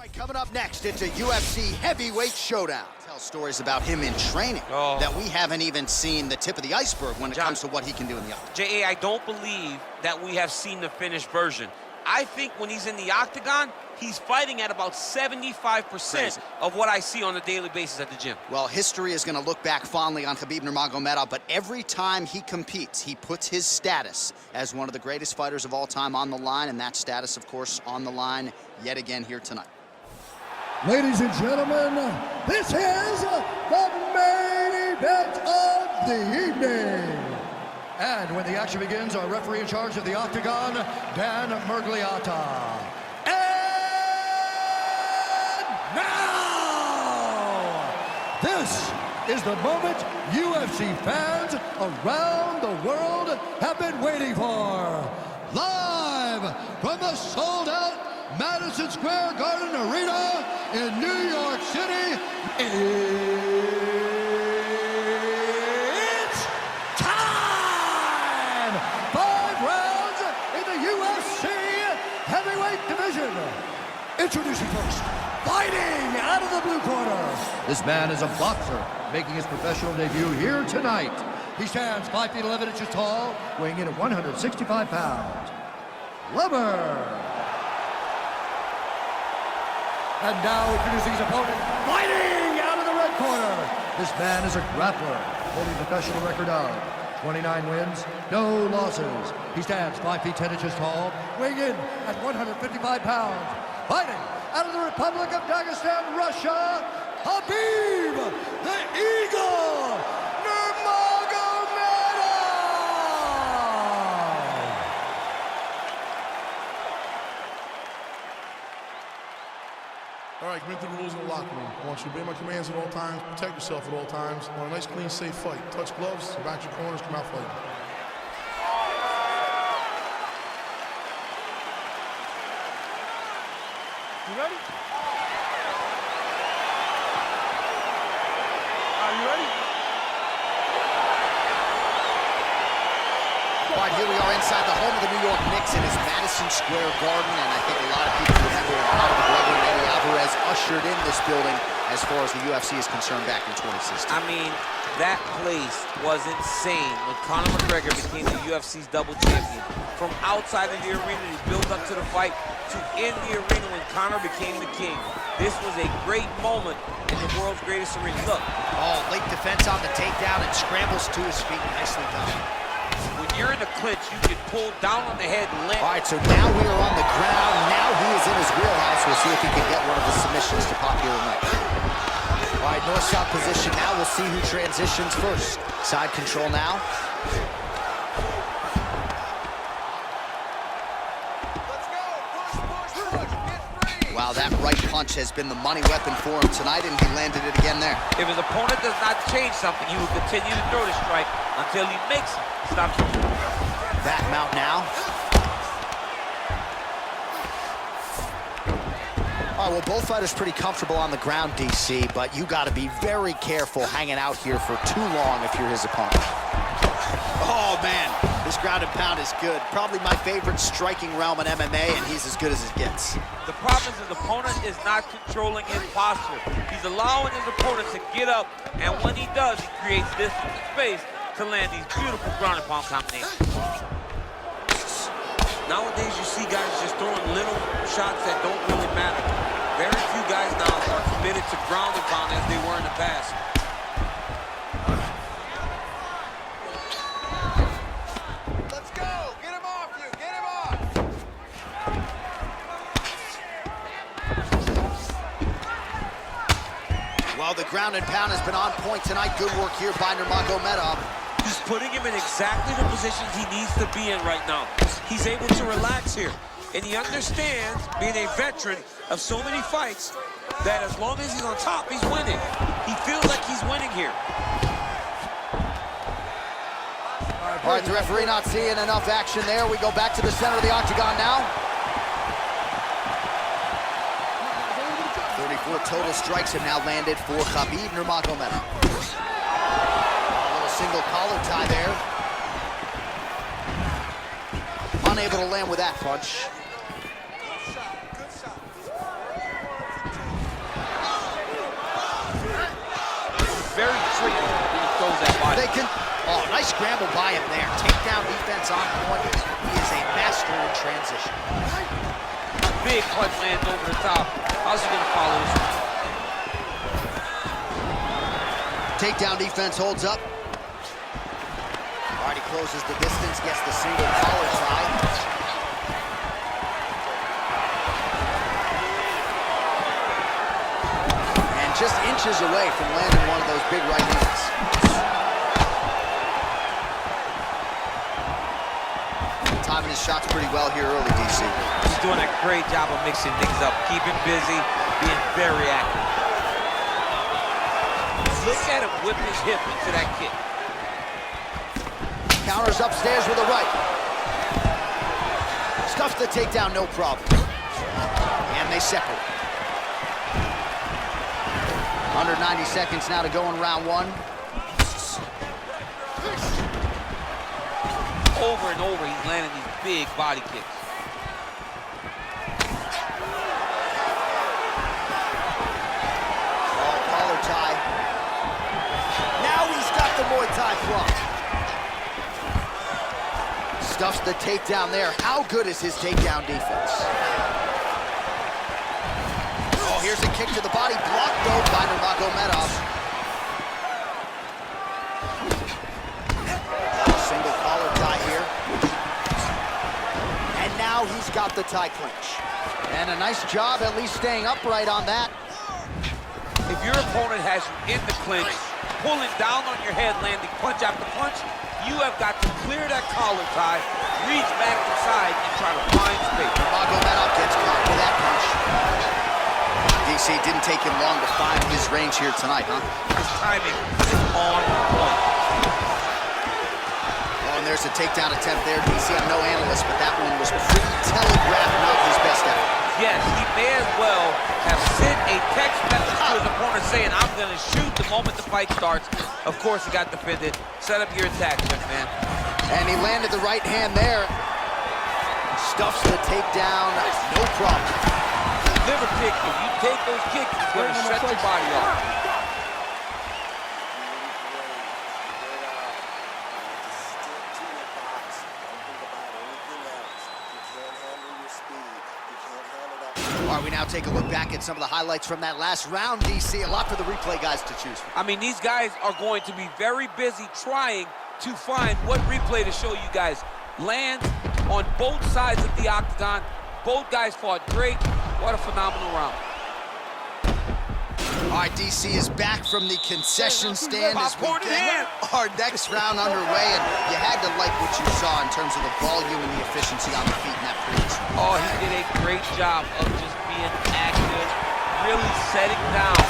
right, coming up next, it's a UFC heavyweight showdown. Tell stories about him in training that we haven't even seen the tip of the iceberg when it comes to what he can do in the octagon. J.A., I don't believe that we have seen the finished version. I think when he's in the octagon, he's fighting at about 75% of what I see on a daily basis at the gym. Well, history is going to look back fondly on Khabib Nurmagomedov, but every time he competes, he puts his status as one of the greatest fighters of all time on the line, and that status, of course, on the line yet again here tonight. Ladies and gentlemen, this is the main event of the evening. And when the action begins, our referee in charge of the octagon, Dan Mergliata. And now, this is the moment UFC fans around the world have been waiting for. Live from the sold-out Madison Square Garden Arena in New York City, it's time! 5 rounds in the UFC heavyweight division. Introducing first, fighting out of the blue corner. This man is a boxer, making his professional debut here tonight. He stands 5 feet 11 inches tall, weighing in at 165 pounds. Lever. And now introducing his opponent, fighting out of the red corner. This man is a grappler, holding a professional record of 29 wins, no losses. He stands 5 feet 10 inches tall, weighing in at 155 pounds. Fighting out of the Republic of Dagestan, Russia, Khabib the Eagle Nurmagomedov. All right, commit to the rules in the locker room. I want you to obey my commands at all times, protect yourself at all times. I want a nice, clean, safe fight. Touch gloves, back your corners, come out fighting. You ready? Are you ready? All right, here we are inside the home of the New York Knicks. It is Madison Square Garden, and I think a lot of people remember how the brother Eddie Alvarez ushered in this building as far as the UFC is concerned back in 2016. I mean, that place was insane when Conor McGregor became the UFC's double champion. From outside of the arena, he built up to the fight, to in the arena when Conor became the king. This was a great moment in the world's greatest arena. Look. Oh, late defense on the takedown and scrambles to his feet. Nicely done. When you're in the clinch, you can pull down on the head and land. All right, so now we are on the ground. Now he is in his wheelhouse. We'll see if he can get one of the submissions to pop here tonight. All right, north-south position now. We'll see who transitions first. Side control now. Wow, that right punch has been the money weapon for him tonight, and he landed it again there. If his opponent does not change something, he will continue to throw the strike until he makes it. Stop. Back mount now. All right, well, both fighters pretty comfortable on the ground, DC, but you got to be very careful hanging out here for too long if you're his opponent. Oh, man, this ground and pound is good. Probably my favorite striking realm in MMA, and he's as good as it gets. The problem is his opponent is not controlling his posture. He's allowing his opponent to get up, and when he does, he creates distance and space to land these beautiful ground and pound combinations. Nowadays, you see guys just throwing little shots that don't really matter. Very few guys now are committed to ground and pound as they were in the past. Let's go! Get him off you! Get him off! Well, the ground and pound has been on point tonight. Good work here by Nurmagomedov. He's putting him in exactly the positions he needs to be in right now. He's able to relax here. And he understands, being a veteran of so many fights, that as long as he's on top, he's winning. He feels like he's winning here. All right, the referee not seeing enough action there. We go back to the center of the octagon now. 34 total strikes have now landed for Khabib Nurmagomedov. A little single collar tie there. Unable to land with that punch. Nice scramble by him there. Takedown defense on point. He is a master in transition. Big punch lands over the top. How's he gonna follow this one? Takedown defense holds up. All right, he closes the distance, gets the single collar tie. And just inches away from landing one of those big right hands. Timing his shots pretty well here early, DC. He's doing a great job of mixing things up, keeping busy, being very active. Look at him whip his hip into that kick. Counters upstairs with a right. Stuffs the takedown, no problem. And they separate. Under 90 seconds now to go in round one. Over and over, he's landing these big body kicks. Oh, collar tie. Now he's got the Muay Thai flop. Stuffs the takedown there. How good is his takedown defense? Oh, here's a kick to the body. Blocked, though, by Nurmagomedov. Single collar tie here. And now he's got the tie clinch. And a nice job at least staying upright on that. If your opponent has you in the clinch, pulling down on your head, landing punch after punch, you have got to clear that collar tie, reach back inside, and try to find space. Nurmagomedov gets caught with that punch. DC didn't take him long to find his range here tonight, huh? His timing is on point. Oh, and there's a takedown attempt there. DC, I'm no analyst, but that one was pretty telegraphed, not his best effort. Yes, he may as well have sent a text message to his opponent saying, I'm going to shoot the moment the fight starts. Of course, he got defended. Set up your attack, man. And he landed the right hand there. Stuffs the takedown, no problem. Liver kick, if you take those kicks, it's going to shut your body off. All right, we now take a look back at some of the highlights from that last round, DC. A lot for the replay guys to choose from. I mean, these guys are going to be very busy trying to find what replay to show you guys. Lands on both sides of the octagon. Both guys fought great. What a phenomenal round. All right, DC is back from the concession stand as we get our next round underway, and you had to like what you saw in terms of the volume and the efficiency on the feet in that previous round. Oh, he did a great job of just being active, really setting down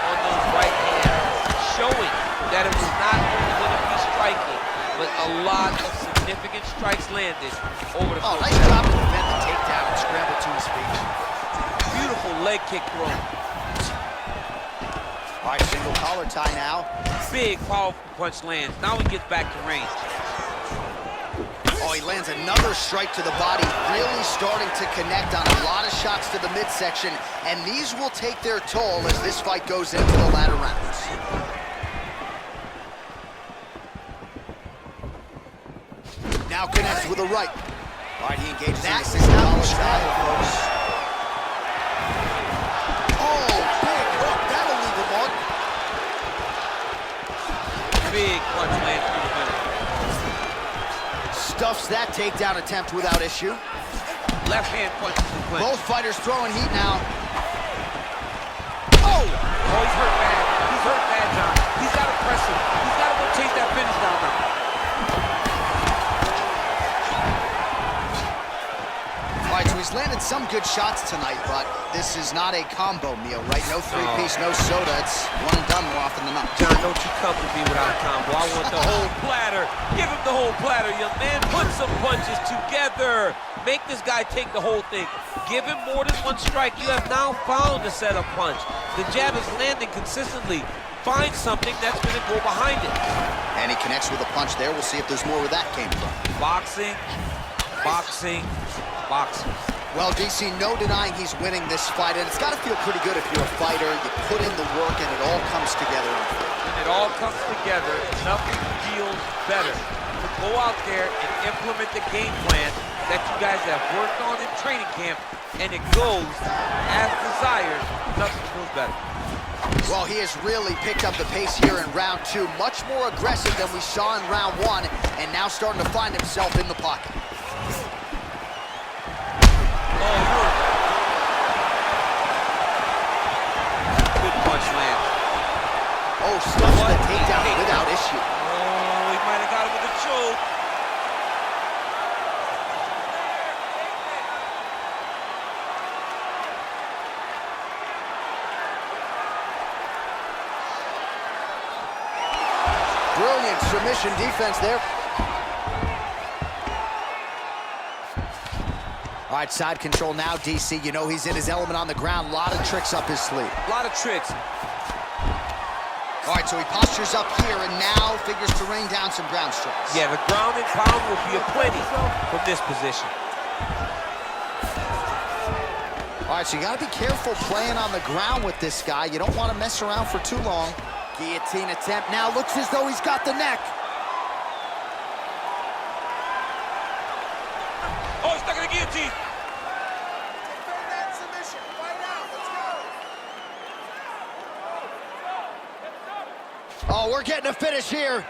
on those right hands, showing that it was not only going to be striking, but a lot of significant strikes landed over the course. Oh, nice job to defend the takedown and scramble to his feet. Beautiful leg kick throw. All right, single collar tie now. Big, powerful punch lands. Now he gets back to range. Oh, he lands another strike to the body, really starting to connect on a lot of shots to the midsection, and these will take their toll as this fight goes into the latter rounds. Now connects with a right. All right, he engages in the single collar tie, folks. Oh, big hook. That'll leave him on. Big punch lands through the middle. Stuffs that takedown attempt without issue. Left hand punches the clinch. Both fighters throwing heat now. Oh, he's hurt bad. He's hurt bad, John. He's got to press him. He's got to go chase that finish down now. All right, so he's landed some good shots tonight, but this is not a combo meal, right? No three-piece, no soda. It's one and done more often than not. John, don't you come to me without a combo. I want the whole platter. Give him the whole platter, young man. Put some punches together. Make this guy take the whole thing. Give him more than one strike. You have now found a setup punch. The jab is landing consistently. Find something that's going to go behind it. And he connects with a punch there. We'll see if there's more where that came from. Boxing, boxing, boxing. Well, DC, no denying he's winning this fight, and it's got to feel pretty good if you're a fighter. You put in the work, and it all comes together. When it all comes together, nothing feels better to go out there and implement the game plan that you guys have worked on in training camp, and it goes as desired. Nothing feels better. Well, he has really picked up the pace here in round 2. Much more aggressive than we saw in round 1, and now starting to find himself in the pocket. Good punch land. Oh, stuffs the takedown without issue. Oh, he might have got him with a choke. Brilliant submission defense there. All right, side control now, DC. You know he's in his element on the ground. A lot of tricks up his sleeve. A lot of tricks. All right, so he postures up here and now figures to rain down some ground strikes. Yeah, the ground and pound will be aplenty from this position. All right, so you got to be careful playing on the ground with this guy. You don't want to mess around for too long. Guillotine attempt now. Looks as though he's got the neck. Oh, he's stuck in the guillotine. Defend that submission. Fight out. Let's go. Oh, we're getting a finish here.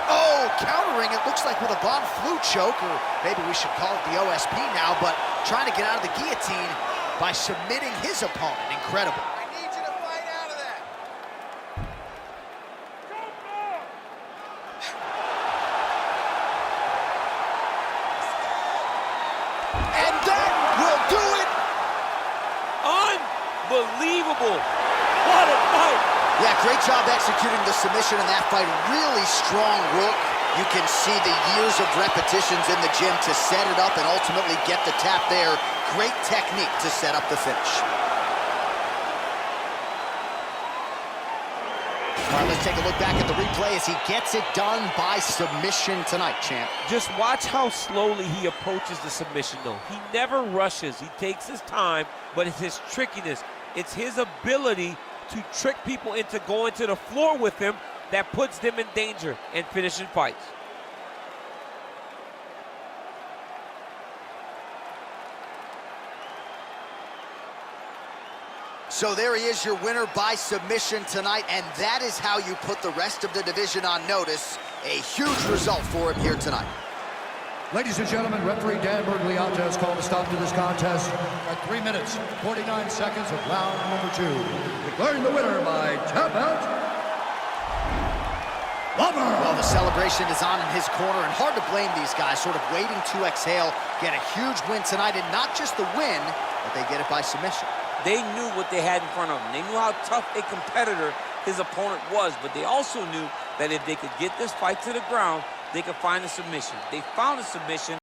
Oh, countering, it looks like with a Von Flu choke, or maybe we should call it the OSP now, but trying to get out of the guillotine by submitting his opponent. Incredible. I need you to fight out of that. And that will do it. Unbelievable. What a fight. Yeah, great job executing the submission in that fight. Really strong work. You can see the years of repetitions in the gym to set it up and ultimately get the tap there. Great technique to set up the finish. All right, let's take a look back at the replay as he gets it done by submission tonight, champ. Just watch how slowly he approaches the submission, though. He never rushes. He takes his time, but it's his trickiness. It's his ability to trick people into going to the floor with him that puts them in danger and finishing fights. So there he is, your winner by submission tonight, and that is how you put the rest of the division on notice. A huge result for him here tonight. Ladies and gentlemen, referee Dan Bergliata has called a stop to this contest at 3 minutes, 49 seconds of round number 2. Declaring the winner by tap out, Lover. Well, the celebration is on in his corner, and hard to blame these guys, sort of waiting to exhale, get a huge win tonight, and not just the win, but they get it by submission. They knew what they had in front of them. They knew how tough a competitor his opponent was, but they also knew that if they could get this fight to the ground, they could find a submission. They found a submission.